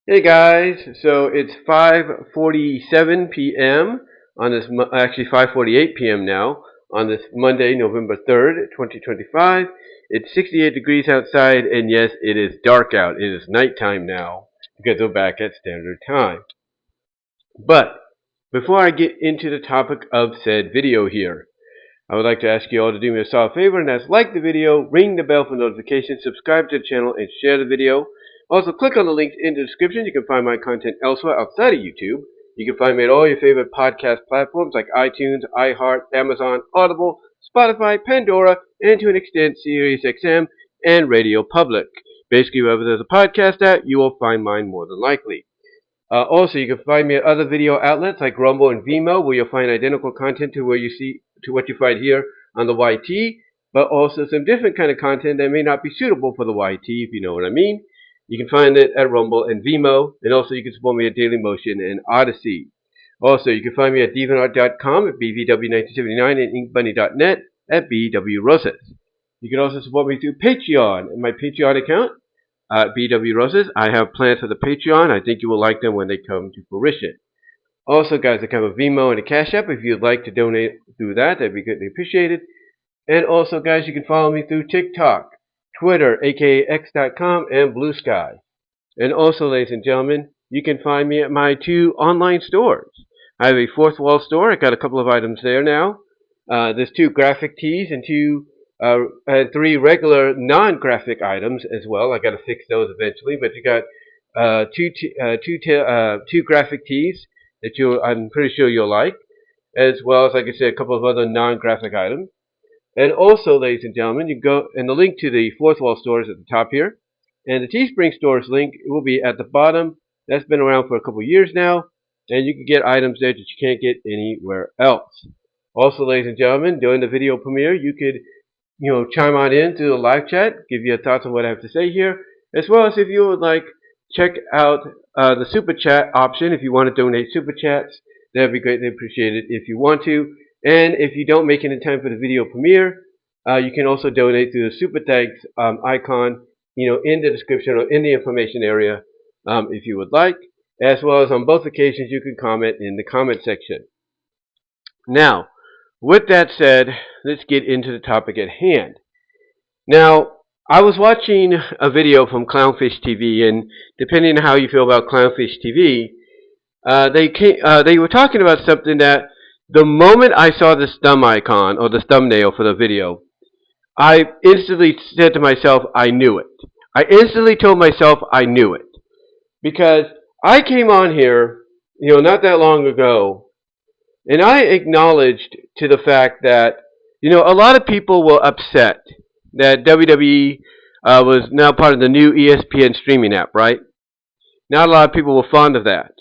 Hey guys, so it's 5:47 p.m. on this, actually 5:48 p.m. now on this Monday, November 3rd, 2025. It's 68 degrees outside, and yes, it is dark out. It is nighttime now because we're back at standard time. But before I get into the topic of said video here, I would like to ask you all to do me a solid favor, and that's like the video, ring the bell for notifications, subscribe to the channel, and share the video. Also, click on the links in the description. You can find my content elsewhere outside of YouTube. You can find me at all your favorite podcast platforms like iTunes, iHeart, Amazon, Audible, Spotify, Pandora, and to an extent, SiriusXM and Radio Public. Basically, wherever there's a podcast at, you will find mine more than likely. Also, you can find me at other video outlets like Rumble and VENMO, where you'll find identical content to what you find here on the YT, but also some different kind of content that may not be suitable for the YT, if you know what I mean. You can find it at Rumble and VENMO, and also you can support me at Dailymotion and Odyssey. Also, you can find me at DeviantArt.com, at BVW1979, and InkBunny.net at BWRoses. You can also support me through Patreon, and my Patreon account BW Roses. I have plans for the Patreon. I think you will like them when they come to fruition. Also, guys, I have a Venmo and a Cash App. If you'd like to donate through that, that'd be greatly appreciated. And also, guys, you can follow me through TikTok, Twitter, aka X.com, and Blue Sky. And also, ladies and gentlemen, you can find me at my 2 online stores. I have a Fourth Wall store. I got a couple of items there now. There's 2 graphic tees and 3 regular non-graphic items as well. I got to fix those eventually, but you got two graphic tees that I'm pretty sure you'll like, as well as, like I said, a couple of other non-graphic items. And also, ladies and gentlemen, you go, and the link to the Fourth Wall store is at the top here, and the Teespring store's link will be at the bottom. That's been around for a couple of years now, and you can get items there that you can't get anywhere else. Also, ladies and gentlemen, during the video premiere, you could chime on in through the live chat, give your thoughts on what I have to say here, as well as if you would like, check out the super chat option if you want to donate super chats. That'd be greatly appreciated if you want to. And if you don't make it in time for the video premiere, you can also donate through the super thanks icon, in the description or in the information area, if you would like. As well as on both occasions, you can comment in the comment section. Now, with that said, let's get into the topic at hand. Now, I was watching a video from Clownfish TV, and depending on how you feel about Clownfish TV, they were talking about something that the moment I saw this thumb icon, or this thumbnail for the video, I instantly said to myself, I knew it. I instantly told myself I knew it. Because I came on here, not that long ago, and I acknowledged to the fact that, a lot of people were upset that WWE was now part of the new ESPN streaming app, right? Not a lot of people were fond of that.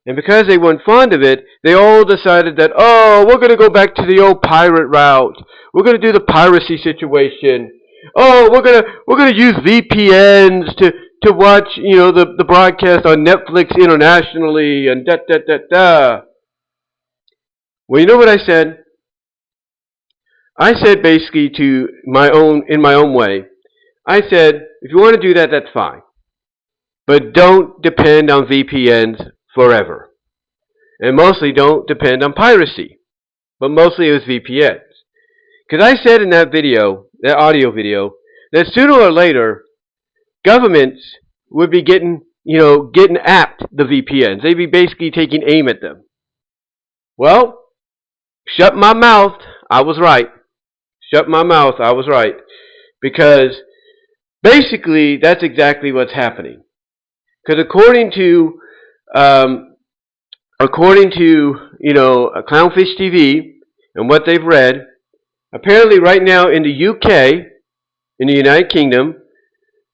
And because they weren't fond of it, they all decided that, oh, we're going to go back to the old pirate route. We're going to do the piracy situation. Oh, we're going to use VPNs to watch, the broadcast on Netflix internationally and da. Well, you know what I said? I said basically in my own way, I said, if you want to do that, that's fine. But don't depend on VPNs forever. And mostly don't depend on piracy. But mostly it was VPNs. Because I said in that video, that audio video, that sooner or later, governments would be getting apt the VPNs. They'd be basically taking aim at them. Well, shut my mouth, I was right. Shut my mouth, I was right. Because basically that's exactly what's happening. Because according to Clownfish TV and what they've read, apparently right now in the UK, in the United Kingdom,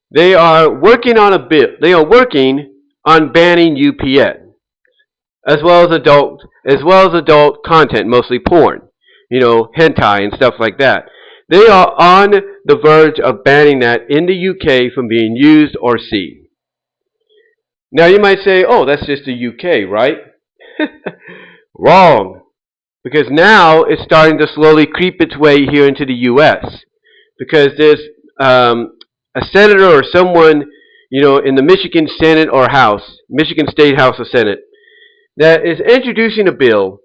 they are working on a bill. They are working on banning UPN, as well as adult content, mostly porn, hentai and stuff like that. They are on the verge of banning that in the UK from being used or seen. Now you might say, oh, that's just the UK, right? Wrong. Because now it's starting to slowly creep its way here into the US. Because there's a senator or someone, in the Michigan Senate or House, Michigan State House or Senate, that is introducing a bill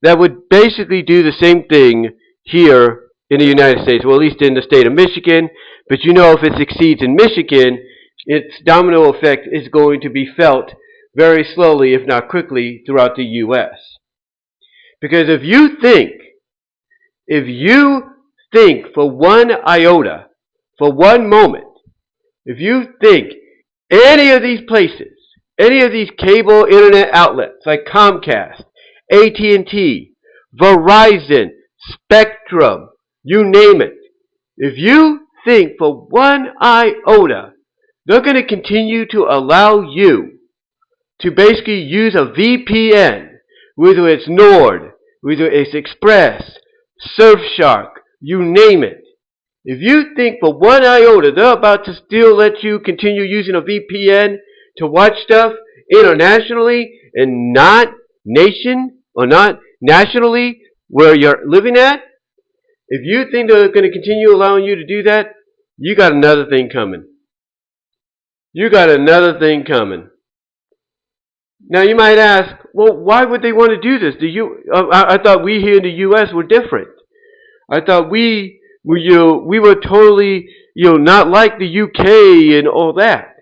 that would basically do the same thing here in the United States, well, at least in the state of Michigan. But if it succeeds in Michigan, its domino effect is going to be felt very slowly, if not quickly, throughout the U.S. Because if you think for one iota, for one moment, if you think any of these places, any of these cable internet outlets like Comcast, AT&T, Verizon, Spectrum, you name it, if you think for one iota they're going to continue to allow you to basically use a VPN, whether it's Nord, whether it's Express, Surfshark, you name it. If you think for one iota they're about to still let you continue using a VPN to watch stuff internationally and not nationally where you're living at, if you think they're going to continue allowing you to do that, you got another thing coming. You got another thing coming. Now you might ask, well, why would they want to do this? I thought we here in the U.S. were different. I thought we were totally, not like the UK and all that.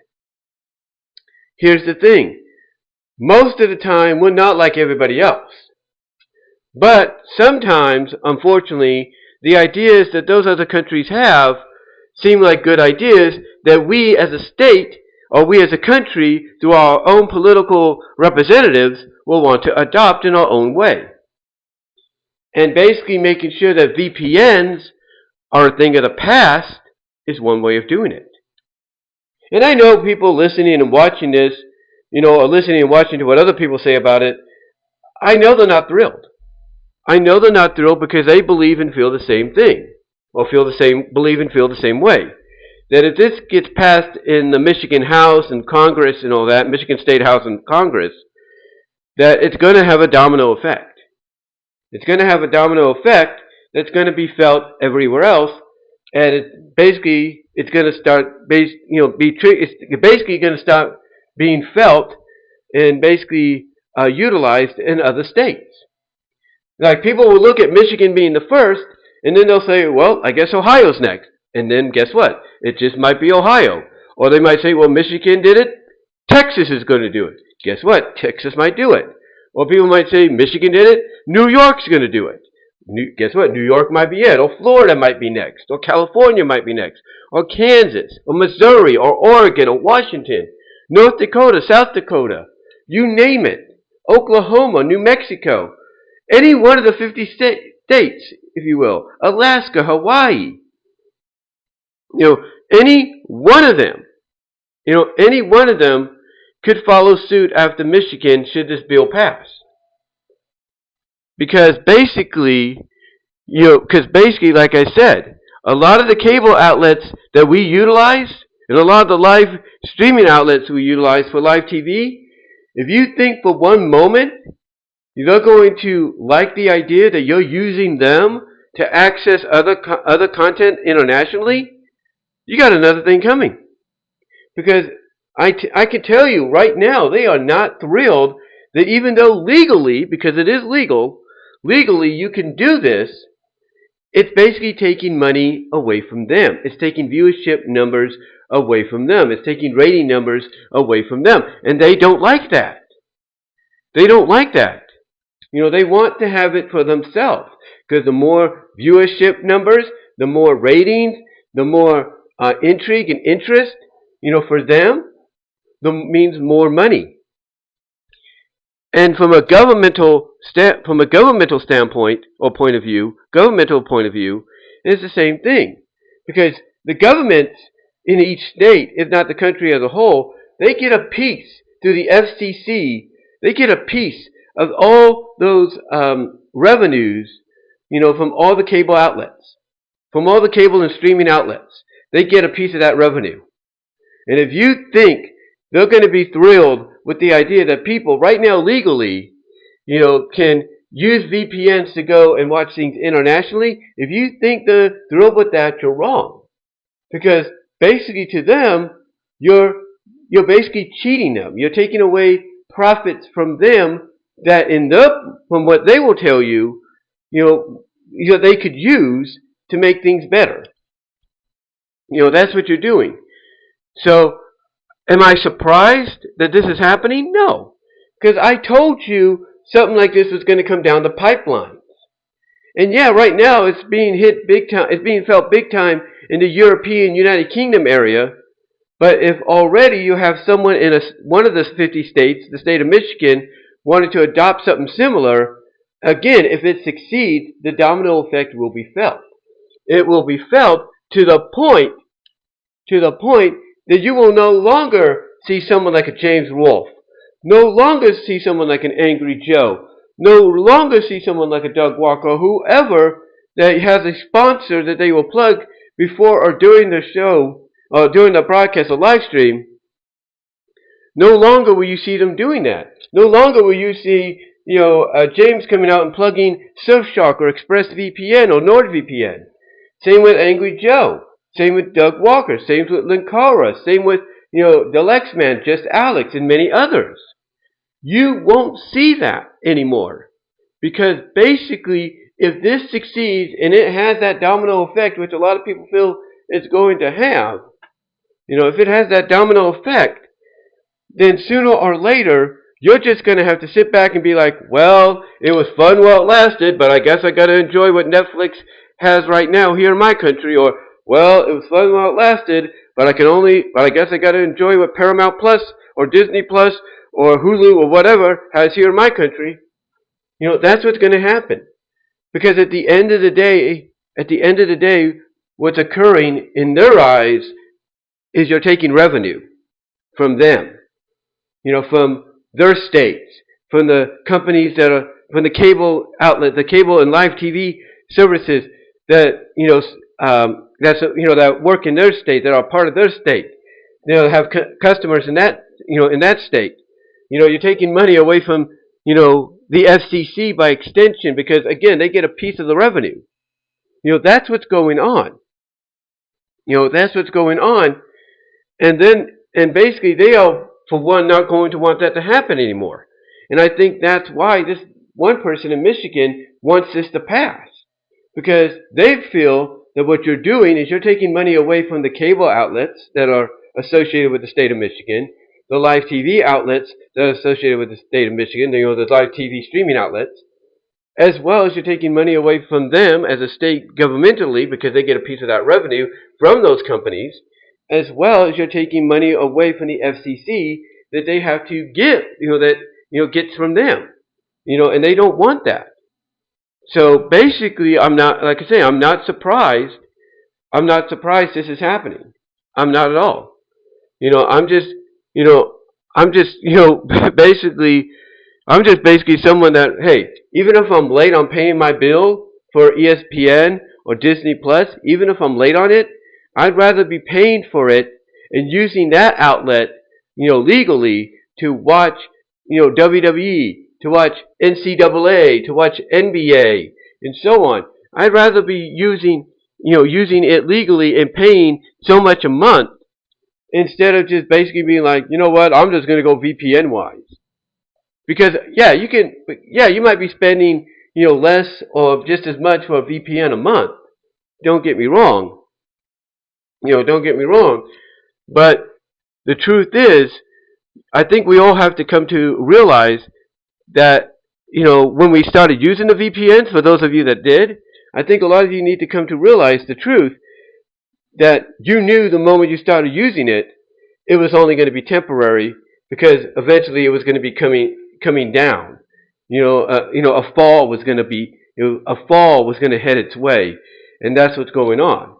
Here's the thing. Most of the time, we're not like everybody else. But sometimes, unfortunately, the ideas that those other countries have seem like good ideas that we as a state or we as a country, through our own political representatives, will want to adopt in our own way. And basically making sure that VPNs are a thing of the past is one way of doing it. And I know people listening and watching this, or listening and watching to what other people say about it, I know they're not thrilled. I know they're not thrilled because they believe and feel the same thing, or believe and feel the same way. That if this gets passed in the Michigan House and Congress and all that, Michigan State House and Congress, that it's going to have a domino effect. It's going to have a domino effect that's going to be felt everywhere else, and it's going to start it's basically going to start being felt and basically utilized in other states. Like people will look at Michigan being the first, and then they'll say, well, I guess Ohio's next. And then guess what? It just might be Ohio. Or they might say, well, Michigan did it, Texas is going to do it. Guess what? Texas might do it. Or people might say, Michigan did it, New York's going to do it. Guess what? New York might be it. Or Florida might be next. Or California might be next. Or Kansas. Or Missouri. Or Oregon. Or Washington. North Dakota. South Dakota. You name it. Oklahoma. New Mexico. Any one of the 50 states, if you will. Alaska. Hawaii. Any one of them. Any one of them could follow suit after Michigan should this bill pass. Because basically, like I said, a lot of the cable outlets that we utilize, and a lot of the live streaming outlets we utilize for live TV, if you think for one moment you're going to like the idea that you're using them to access other content internationally, you got another thing coming. Because I can tell you right now, they are not thrilled that even though legally, because it is legally you can do this, it's basically taking money away from them. It's taking viewership numbers away from them. It's taking rating numbers away from them. And they don't like that. They don't like that. They want to have it for themselves. Because the more viewership numbers, the more ratings, the more intrigue and interest, for them, means more money. And from a governmental standpoint or point of view, it's the same thing. Because the governments in each state, if not the country as a whole, they get a piece through the FCC. They get a piece of all those revenues, from all the cable outlets, from all the cable and streaming outlets. They get a piece of that revenue. And if you think they're going to be thrilled with the idea that people right now legally, can use VPNs to go and watch things internationally, if you think they're thrilled with that, you're wrong. Because basically to them, you're basically cheating them. You're taking away profits from them that from what they will tell you, they could use to make things better. That's what you're doing. So, am I surprised that this is happening? No. Because I told you something like this was going to come down the pipeline. And yeah, right now it's being hit big time. It's being felt big time in the European United Kingdom area. But if already you have someone in one of the 50 states, the state of Michigan, wanting to adopt something similar, again, if it succeeds, the domino effect will be felt. It will be felt to the point that you will no longer see someone like a James Wolfe, no longer see someone like an Angry Joe, no longer see someone like a Doug Walker, or whoever that has a sponsor that they will plug before or during the show, or during the broadcast or live stream. No longer will you see them doing that. No longer will you see, James coming out and plugging Surfshark or ExpressVPN or NordVPN. Same with Angry Joe. Same with Doug Walker. Same with Linkara. Same with, the Lexman, Just Alex, and many others. You won't see that anymore. Because basically, if this succeeds and it has that domino effect, which a lot of people feel it's going to have, if it has that domino effect, then sooner or later, you're just going to have to sit back and be like, well, it was fun while it lasted, but I guess I got to enjoy what Netflix has right now here in my country. Or, well, it was fun while it lasted, but I guess I got to enjoy what Paramount Plus or Disney Plus or Hulu or whatever has here in my country. That's what's going to happen. Because at the end of the day, what's occurring in their eyes is you're taking revenue from them. From their states, from the companies from the cable outlet, the cable and live TV services that, that work in their state, that are part of their state. Have customers in that, in that state. You're taking money away from, the FCC by extension, because again, they get a piece of the revenue. That's what's going on. That's what's going on. And basically they are, for one, not going to want that to happen anymore. And I think that's why this one person in Michigan wants this to pass. Because they feel that what you're doing is you're taking money away from the cable outlets that are associated with the state of Michigan, the live TV outlets that are associated with the state of Michigan, the live TV streaming outlets, as well as you're taking money away from them as a state governmentally, because they get a piece of that revenue from those companies, as well as you're taking money away from the FCC that they have to give, gets from them, and they don't want that. So basically, I'm not surprised. I'm not surprised this is happening. I'm not at all. I'm just basically someone that, hey, even if I'm late on paying my bill for ESPN or Disney Plus, even if I'm late on it, I'd rather be paying for it and using that outlet, legally to watch, WWE, to watch NCAA, to watch NBA, and so on. I'd rather be using it legally and paying so much a month instead of just basically being like, you know what, I'm just going to go VPN wise. Because, you might be spending, less or just as much for a VPN a month. Don't get me wrong. Don't get me wrong. But the truth is, I think we all have to come to realize that, when we started using the VPNs, for those of you that did, I think a lot of you need to come to realize the truth that you knew the moment you started using it, it was only going to be temporary, because eventually it was going to be coming down. A fall was going to head its way, and that's what's going on.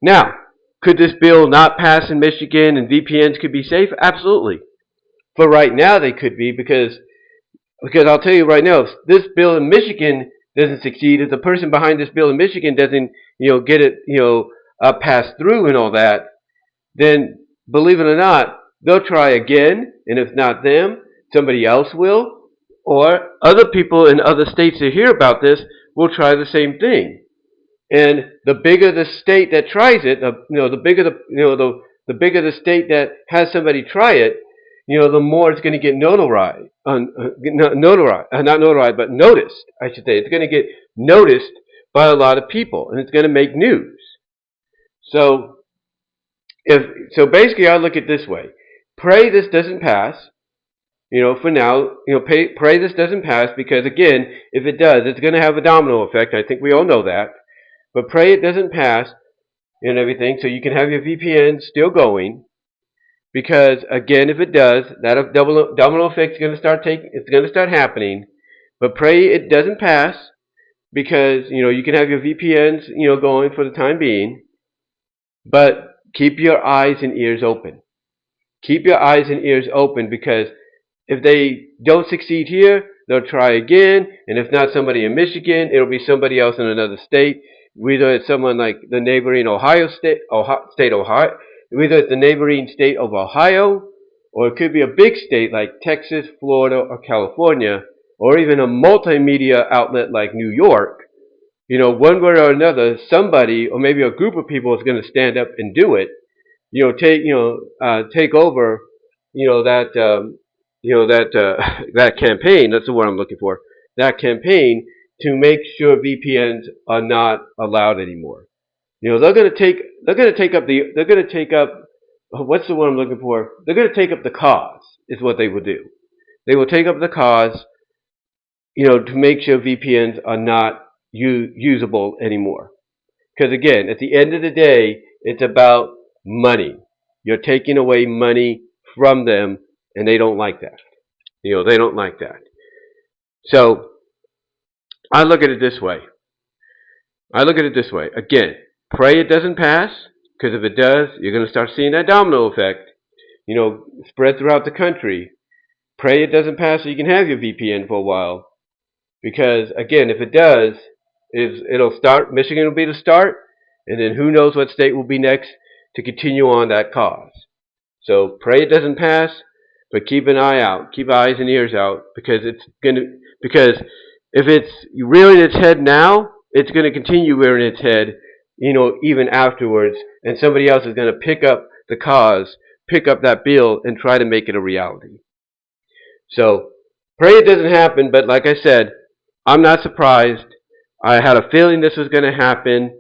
Now, could this bill not pass in Michigan and VPNs could be safe? Absolutely. For right now, they could be, because I'll tell you right now, if this bill in Michigan doesn't succeed, if the person behind this bill in Michigan doesn't, get it, passed through and all that, then believe it or not, they'll try again, and if not them, somebody else will, or other people in other states that hear about this will try the same thing. And the bigger the state that tries it, the bigger the bigger the state that has somebody try it, the more it's going to get notarized, not notarized, but noticed, I should say. It's going to get noticed by a lot of people, and it's going to make news. So, basically, I look at it this way: pray this doesn't pass. For now, pray this doesn't pass, because again, if it does, it's going to have a domino effect. I think we all know that. But pray it doesn't pass and everything, so you can have your VPN still going. Because again, if it does, that domino effect is going to start happening. But pray it doesn't pass, because you can have your VPNs going for the time being. But keep your eyes and ears open. Keep your eyes and ears open, because if they don't succeed here, they'll try again, and if not somebody in Michigan, it'll be somebody else in another state. Whether it's someone like the neighboring Ohio, whether it's the neighboring state of Ohio, or it could be a big state like Texas, Florida, or California, or even a multimedia outlet like New York. One way or another, somebody, or maybe a group of people, is going to stand up and do it. Take over, that campaign. That's the word I'm looking for. That campaign to make sure VPNs are not allowed anymore. They're going to take up what's the word I'm looking for? They're going to take up the cause, is what they will do. They will take up the cause, to make sure VPNs are not usable anymore. Because again, at the end of the day, it's about money. You're taking away money from them, and they don't like that. They don't like that. So, I look at it this way. Again, pray it doesn't pass, because if it does, you're going to start seeing that domino effect, spread throughout the country. Pray it doesn't pass so you can have your VPN for a while. Because, again, if it does, it'll start, Michigan will be the start, and then who knows what state will be next to continue on that cause. So pray it doesn't pass, but keep an eye out, keep eyes and ears out, because if it's rearing its head now, it's going to continue rearing its head, even afterwards, and somebody else is going to pick up the cause, pick up that bill, and try to make it a reality. So pray it doesn't happen, but like I said, I'm not surprised. I had a feeling this was going to happen,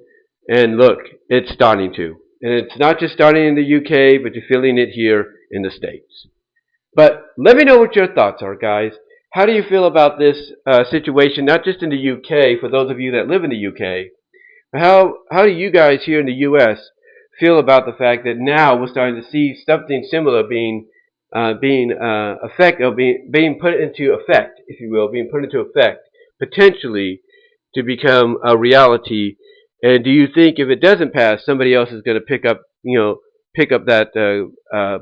and look, it's starting to. And it's not just starting in the UK, but you're feeling it here in the States. But let me know what your thoughts are, guys. How do you feel about this situation, not just in the UK, for those of you that live in the UK? How do you guys here in the US feel about the fact that now we're starting to see something similar being put into effect, if you will, being put into effect, potentially to become a reality? And do you think if it doesn't pass, somebody else is going to pick up that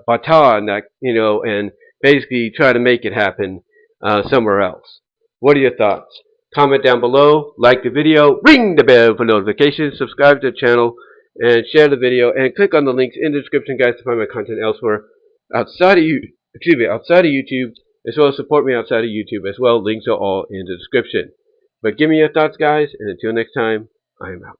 baton, and basically try to make it happen somewhere else? What are your thoughts? Comment down below, like the video, ring the bell for notifications, subscribe to the channel, and share the video, and click on the links in the description, guys, to find my content elsewhere outside of YouTube, as well as support me outside of YouTube as well. Links are all in the description. But give me your thoughts, guys, and until next time, I am out.